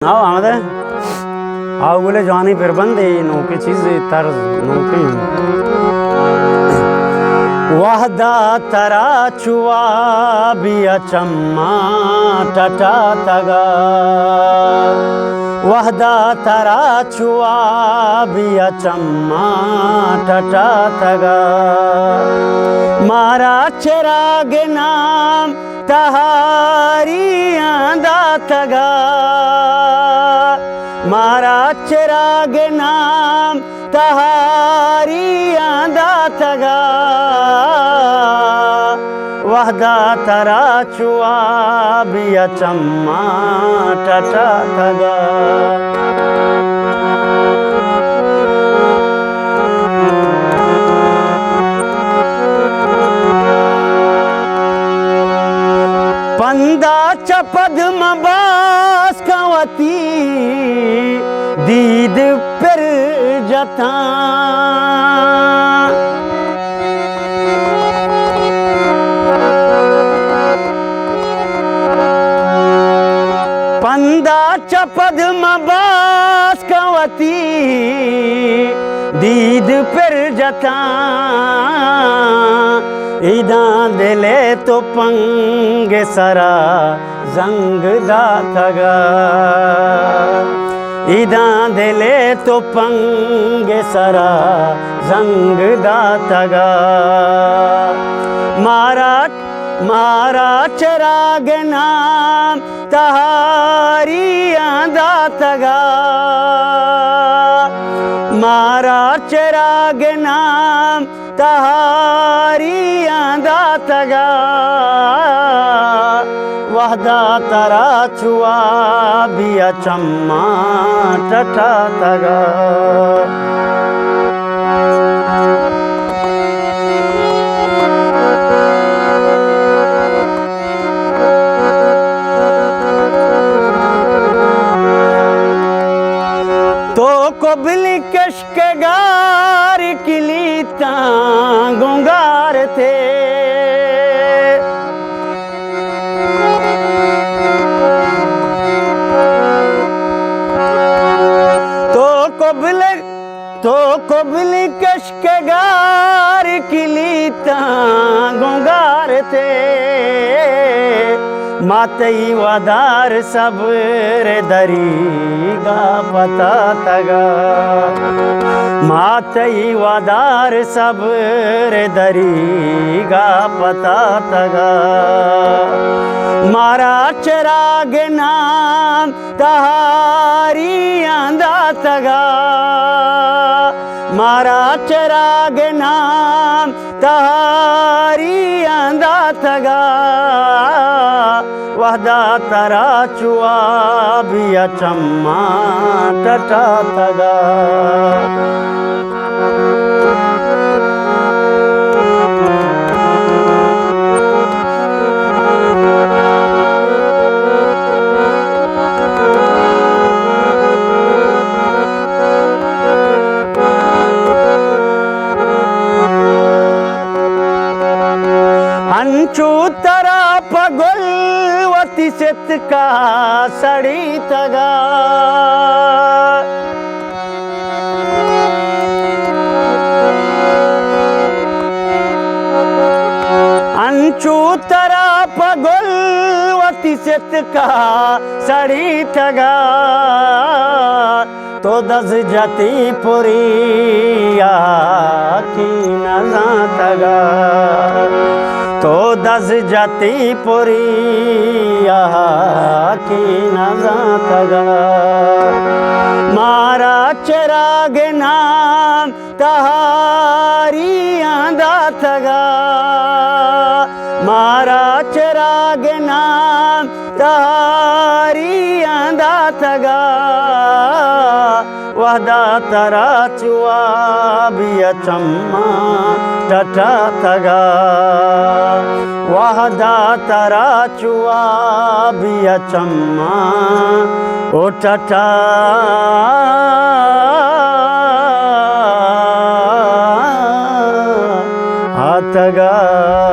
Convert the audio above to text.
आओ আমাদের आओगुले जवानी फिर बंदे नौके चीज तर्ज नौके वहदा तरा चुआ बिया चम्मा टटा तगा वहदा तरा चुआ बिया चम्मा टटा तगा मारा चिराग नाम तहारी आंदा तगा मारा चिराग नाम तहारी आंदा तगा वहदा तरा चुआ बिया चम्मा टटा तगा पंदा चपद मबास कवती दीद पर जता पंदा चपद मबास कवती दीद पर जता इदा दिले तो पंग सरा जंग दा तगा इदा दिले तो पंग सरा जंग दा तगा मारा मारा चिराग नाम तहारी आंदा तगा मारा चिराग नाम तहारी आंदा तगा वहदा तरा चुआ बिया चम्मा टटा तगा तो कोबिल कश्क गार किलीता गुंगार थे तो कोबिल कश्क गार किलीता गुंगार थे मातई वादार सब्र दरीगा पता तगा मातई वादार सब्र दरीगा पता तगा मारा चिराग नाम तहारी आंदा तगा मारा चिराग नाम तहारी आंदा तगा वहदा तरा चुआ बिया चम्मा टटा तगा अंचू तरा पगुलवती सित का सड़ी तगा अंचू तरा पगुलवती सित का सड़ी तगा तो दस जाती पुरिया की नजा तगा तो दस जाती पुरिया की नजा तगा मारा चिराग नाम तहारी आंदा तगा मारा चिराग नाम तहारी आंदा तगा वहदा तरा चुआ बिया चम्मा टटा तगा वहदा तरा चुआ बिया चम्मा ओ टटा तगा।